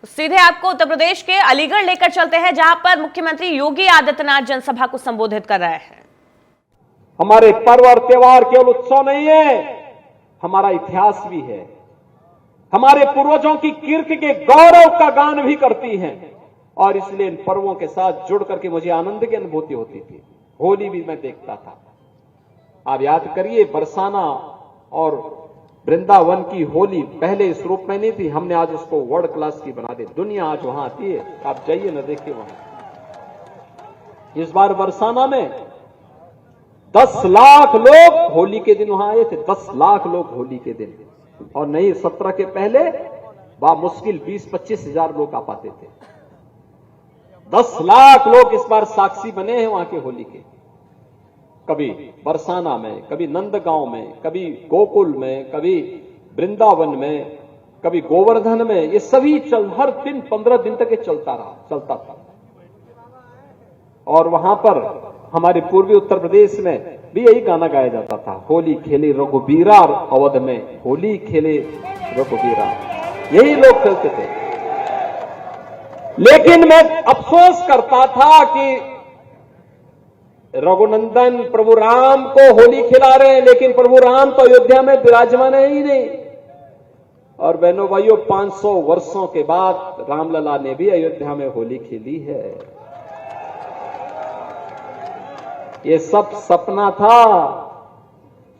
सीधे आपको उत्तर प्रदेश के अलीगढ़ लेकर चलते हैं, जहां पर मुख्यमंत्री योगी आदित्यनाथ जनसभा को संबोधित कर रहे हैं। हमारे पर्व और त्योहार केवल उत्सव नहीं है, हमारा इतिहास भी है। हमारे पूर्वजों की कीर्ति के गौरव का गान भी करती हैं और इसलिए इन पर्वों के साथ जुड़ करके मुझे आनंद की अनुभूति होती थी। होली भी मैं देखता था। आप याद करिए, बरसाना और वृंदावन की होली पहले इस रूप में नहीं थी। हमने आज उसको वर्ल्ड क्लास की बना दी। दुनिया आज वहां आती है, आप जाइए ना, देखिए वहां। इस बार बरसाना में 10 लाख लोग होली के दिन वहां आए थे। 10 लाख लोग होली के दिन, और नहीं 17 के पहले मुश्किल 20-25 हजार लोग आ पाते थे। 10 लाख लोग इस बार साक्षी बने हैं वहां के होली के। कभी बरसाना में, कभी नंदगांव में, कभी गोकुल में, कभी वृंदावन में, कभी गोवर्धन में। ये सभी हर दिन 15 दिन तक ये चलता था। और वहां पर हमारे पूर्वी उत्तर प्रदेश में भी यही गाना गाया जाता था, होली खेले रघुबीरा अवध में, होली खेले रघुबीरा, यही लोग खेलते थे। लेकिन मैं अफसोस करता था कि रघुनंदन प्रभु राम को होली खिला रहे हैं, लेकिन प्रभु राम तो अयोध्या में विराजमान है ही नहीं। और बहनों भाइयों, 500 वर्षों के बाद रामलला ने भी अयोध्या में होली खेली है। ये सब सपना था।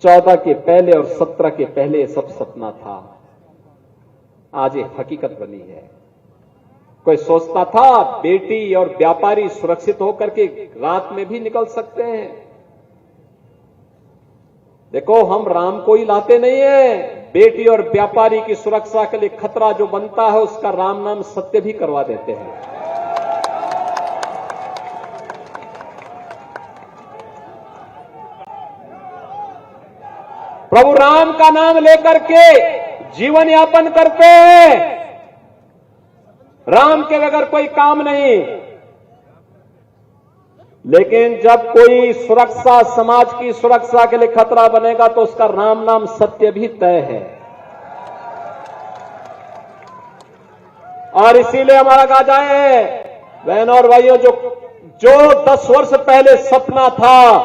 14 के पहले और 17 के पहले ये सब सपना था। आज ये हकीकत बनी है। कोई सोचता था बेटी और व्यापारी सुरक्षित होकर के रात में भी निकल सकते हैं। देखो, हम राम को ही लाते नहीं है। बेटी और व्यापारी की सुरक्षा के लिए खतरा जो बनता है, उसका राम नाम सत्य भी करवा देते हैं। प्रभु राम का नाम लेकर के जीवन यापन करते हैं। राम के बगैर कोई काम नहीं। लेकिन जब कोई सुरक्षा, समाज की सुरक्षा के लिए खतरा बनेगा, तो उसका राम नाम सत्य भी तय है। और इसीलिए हमारा कहा जाए, बहनों और भाइयों, जो 10 वर्ष पहले सपना था,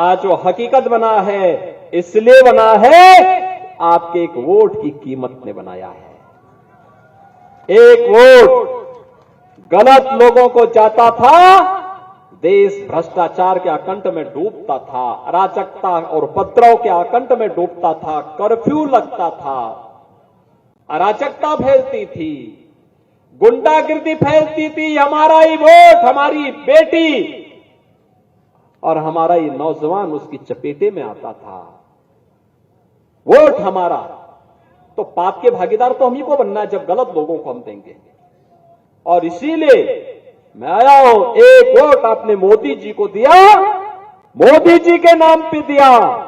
आज वो हकीकत बना है। इसलिए बना है, आपके एक वोट की कीमत ने बनाया है। एक वोट गलत लोगों को जाता था, देश भ्रष्टाचार के आकंठ में डूबता था, अराजकता और उपद्रव के आकंठ में डूबता था, कर्फ्यू लगता था, अराजकता फैलती थी, गुंडागिर्दी फैलती थी। हमारा ही वोट, हमारी बेटी और हमारा ही नौजवान उसकी चपेटे में आता था। वोट हमारा, तो पाप के भागीदार तो हम ही को बनना है जब गलत लोगों को हम देंगे। और इसीलिए मैं आया हूं। एक वोट आपने मोदी जी को दिया, मोदी जी के नाम पे दिया,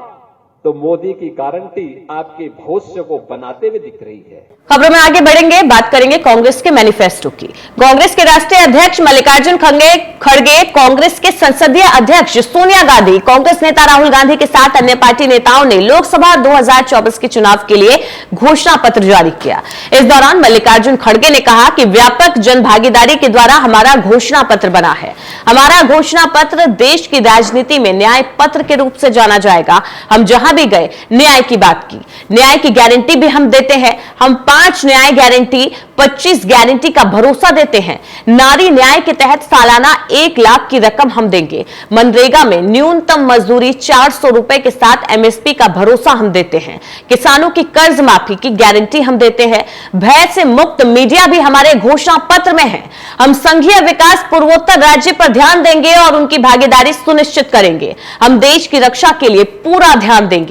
तो मोदी की गारंटी आपके भविष्य को बनाते हुए दिख रही है। खबरों में आगे बढ़ेंगे, बात करेंगे कांग्रेस के मैनिफेस्टो की। कांग्रेस के राष्ट्रीय अध्यक्ष मल्लिकार्जुन खड़गे, कांग्रेस के संसदीय अध्यक्ष सोनिया गांधी, कांग्रेस नेता राहुल गांधी के साथ अन्य पार्टी नेताओं ने लोकसभा 2024 के चुनाव के लिए घोषणा पत्र जारी किया। इस दौरान मल्लिकार्जुन खड़गे ने कहा कि व्यापक जन भागीदारी के द्वारा हमारा घोषणा पत्र बना है। हमारा घोषणा पत्र देश की राजनीति में न्याय पत्र के रूप से जाना जाएगा। हम जहां भी गए न्याय की बात की, न्याय की गारंटी भी हम देते हैं। हम 5 न्याय गारंटी, 25 गारंटी का भरोसा देते हैं। नारी न्याय के तहत सालाना 1 लाख की रकम हम देंगे। मनरेगा में न्यूनतम मजदूरी 400 रुपए के साथ MSP का भरोसा हम देते हैं। किसानों की कर्ज माफी की गारंटी हम देते हैं। भय से मुक्त मीडिया भी हमारे घोषणा पत्र में है। हम संघीय विकास पूर्वोत्तर राज्य पर ध्यान देंगे और उनकी भागीदारी सुनिश्चित करेंगे। हम देश की रक्षा के लिए पूरा ध्यान देंगे।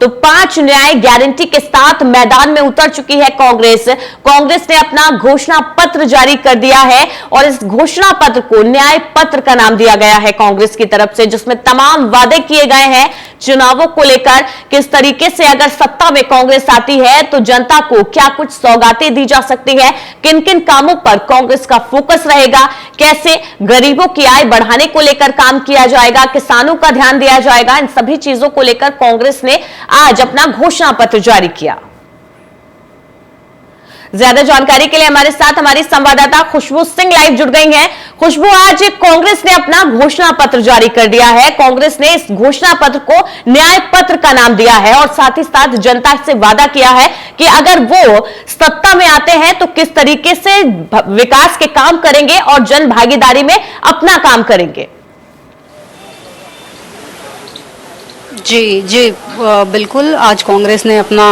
तो 5 न्याय गारंटी के साथ मैदान में उतर चुकी है कांग्रेस। कांग्रेस ने अपना घोषणा पत्र जारी कर दिया है और इस घोषणा पत्र को न्याय पत्र का नाम दिया गया है कांग्रेस की तरफ से, जिसमें तमाम वादे किए गए हैं चुनावों को लेकर। किस तरीके से अगर सत्ता में कांग्रेस आती है तो जनता को क्या कुछ सौगातें दी जा सकती है, किन किन कामों पर कांग्रेस का फोकस रहेगा, कैसे गरीबों की आय बढ़ाने को लेकर काम किया जाएगा, किसानों का ध्यान दिया जाएगा, इन सभी चीजों को लेकर कांग्रेस ने आज अपना घोषणा पत्र जारी किया। ज्यादा जानकारी के लिए हमारे साथ हमारी संवाददाता खुशबू सिंह लाइव जुड़ गई हैं। खुशबू, आज कांग्रेस ने अपना घोषणा पत्र जारी कर दिया है। कांग्रेस ने इस घोषणा पत्र को न्याय पत्र का नाम दिया है और साथ ही साथ जनता से वादा किया है कि अगर वो सत्ता में आते हैं तो किस तरीके से विकास के काम करेंगे और जन भागीदारी में अपना काम करेंगे। जी जी, बिल्कुल। आज कांग्रेस ने अपना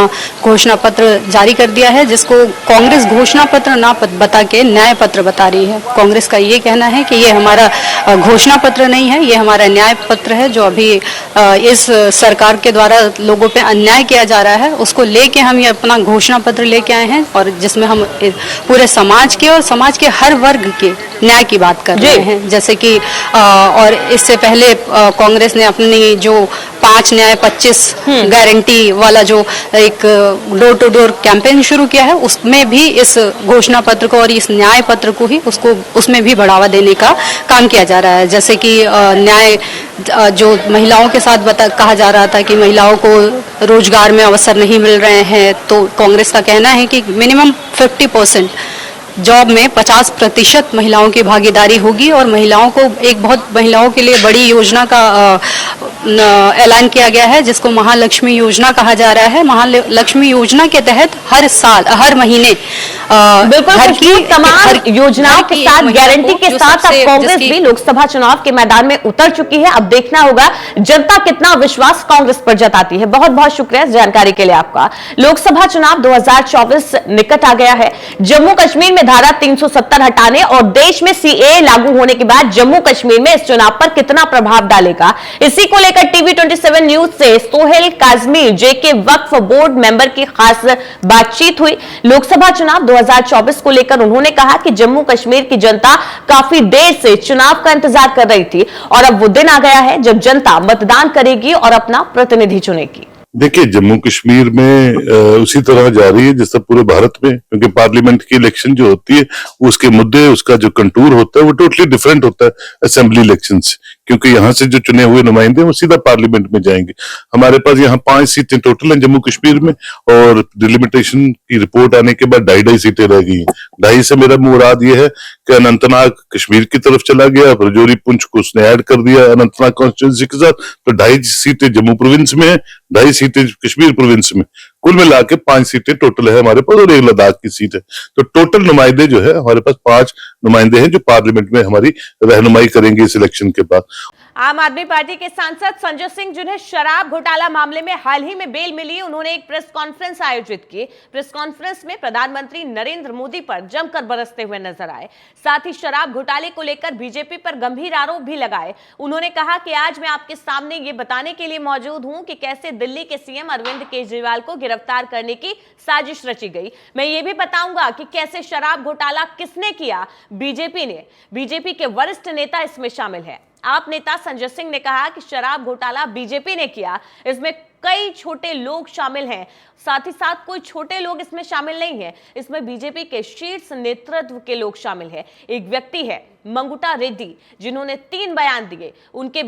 घोषणा पत्र जारी कर दिया है, जिसको कांग्रेस घोषणा पत्र ना बता के न्याय पत्र बता रही है। कांग्रेस का ये कहना है कि ये हमारा घोषणा पत्र नहीं है, ये हमारा न्याय पत्र है। जो अभी इस सरकार के द्वारा लोगों पे अन्याय किया जा रहा है, उसको लेके हम ये अपना घोषणा पत्र लेके आए हैं, और जिसमें हम पूरे समाज के और समाज के हर वर्ग के न्याय की बात कर रहे हैं। जैसे कि और इससे पहले कांग्रेस ने अपनी जो 5 न्याय 25 गारंटी वाला जो एक डोर टू डोर कैंपेन शुरू किया है, उसमें भी इस घोषणा पत्र को और इस न्याय पत्र को ही उसमें भी बढ़ावा देने का काम किया जा रहा है। जैसे कि न्याय जो महिलाओं के साथ कहा जा रहा था कि महिलाओं को रोजगार में अवसर नहीं मिल रहे हैं, तो कांग्रेस का कहना है कि मिनिमम 50% जॉब में 50% महिलाओं की भागीदारी होगी, और महिलाओं को महिलाओं के लिए बड़ी योजना का ऐलान किया गया है, जिसको महालक्ष्मी योजना कहा जा रहा है। महालक्ष्मी योजना के तहत हर महीने बिल्कुल की तमाम योजनाओं के साथ, गारंटी के साथ अब कांग्रेस भी लोकसभा चुनाव के मैदान में उतर चुकी है। अब देखना होगा जनता कितना विश्वास कांग्रेस पर जताती है। बहुत बहुत शुक्रिया इस जानकारी के लिए आपका। लोकसभा चुनाव 2024 निकट आ गया है। जम्मू कश्मीर में धारा 370 हटाने और देश में सीएए लागू होने के बाद जम्मू कश्मीर में इस चुनाव पर कितना प्रभाव डालेगा, इसी को लेकर टीवी 27 न्यूज से सोहेल काजमी जेके वक्फ बोर्ड मेंबर की खास बातचीत हुई। लोकसभा चुनाव 2024 को लेकर उन्होंने कहा कि जम्मू कश्मीर की जनता काफी देर से चुनाव का इंतजार कर रही थी और अब वो दिन आ गया है जब जनता मतदान करेगी और अपना प्रतिनिधि चुनेगी। देखिए, जम्मू कश्मीर में उसी तरह जा रही है जैसा पूरे भारत में, क्योंकि पार्लियामेंट की इलेक्शन जो होती है उसके मुद्दे, उसका जो कंटूर होता है वो टोटली डिफरेंट होता है असेंबली इलेक्शन से, क्योंकि यहाँ से जो चुने हुए नुमाइंदे वो सीधा पार्लियामेंट में जाएंगे। हमारे पास यहाँ 5 सीटें टोटल हैं जम्मू कश्मीर में, और डिलिमिटेशन की रिपोर्ट आने के बाद 2.5 सीटें रह गई हैं। 2.5 से मेरा मुराद ये है कि अनंतनाग कश्मीर की तरफ चला गया, राजौरी पुंछ को उसने ऐड कर दिया अनंतनाग कॉन्स्टिट्यूंसी के साथ, तो 2.5 सीटें जम्मू प्रोविंस में है, 2.5 सीटें कश्मीर प्रोविंस में। कुल मिला के 5 सीटें टोटल है हमारे पास, और 1 लद्दाख की सीट है। तो टोटल नुमाइंदे जो है हमारे पास 5 नुमाइंदे हैं जो पार्लियामेंट में हमारी रहनुमाई करेंगे इस इलेक्शन के बाद। आम आदमी पार्टी के सांसद संजय सिंह, जिन्हें शराब घोटाला मामले में हाल ही में बेल मिली, उन्होंने एक प्रेस कॉन्फ्रेंस आयोजित की। प्रेस कॉन्फ्रेंस में प्रधानमंत्री नरेंद्र मोदी पर जमकर बरसते हुए नजर आए। साथ ही शराब घोटाले को लेकर बीजेपी पर गंभीर आरोप भी लगाए। उन्होंने कहा कि आज मैं आपके सामने ये बताने के लिए मौजूद हूं कि कैसे दिल्ली के सीएम अरविंद केजरीवाल को गिरफ्तार करने की साजिश रची गई। मैं ये भी बताऊंगा कि कैसे शराब घोटाला किसने किया, बीजेपी ने। बीजेपी के वरिष्ठ नेता इसमें शामिल है। आप नेता संजय सिंह ने कहा कि शराब घोटाला बीजेपी ने किया, इसमें कई छोटे लोग शामिल हैं। साथ ही साथ कोई छोटे लोग इसमें शामिल नहीं है, इसमें बीजेपी के शीर्ष नेतृत्व के लोग शामिल हैं। एक व्यक्ति है मंगुटा रेड्डी, जिन्होंने 3 बयान दिए। उनके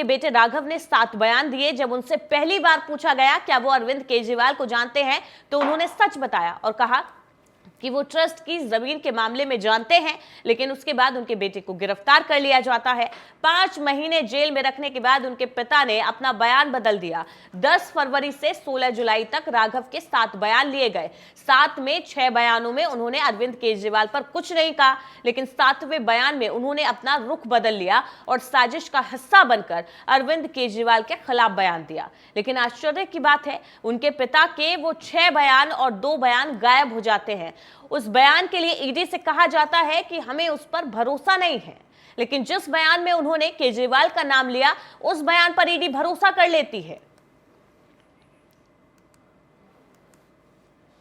बेटे राघव ने 7 बयान दिए। जब उनसे पहली बार पूछा गया क्या वो अरविंद केजरीवाल को जानते हैं, तो उन्होंने सच बताया और कहा कि वो ट्रस्ट की जमीन के मामले में जानते हैं, लेकिन उसके बाद उनके बेटे को गिरफ्तार कर लिया जाता है। 5 महीने जेल में रखने के बाद उनके पिता ने अपना बयान बदल दिया। 10 फरवरी से 16 जुलाई तक राघव के 7 बयान लिए गए। 7 में 6 बयानों में उन्होंने अरविंद केजरीवाल पर कुछ नहीं कहा, लेकिन 7वें बयान में उन्होंने अपना रुख बदल लिया और साजिश का हिस्सा बनकर अरविंद केजरीवाल के खिलाफ बयान दिया। लेकिन आश्चर्य की बात है, उनके पिता के वो 6 बयान और 2 बयान गायब हो जाते हैं। उस बयान के लिए ईडी से कहा जाता है कि हमें उस पर भरोसा नहीं है, लेकिन जिस बयान में उन्होंने केजरीवाल का नाम लिया, उस बयान पर ईडी भरोसा कर लेती है।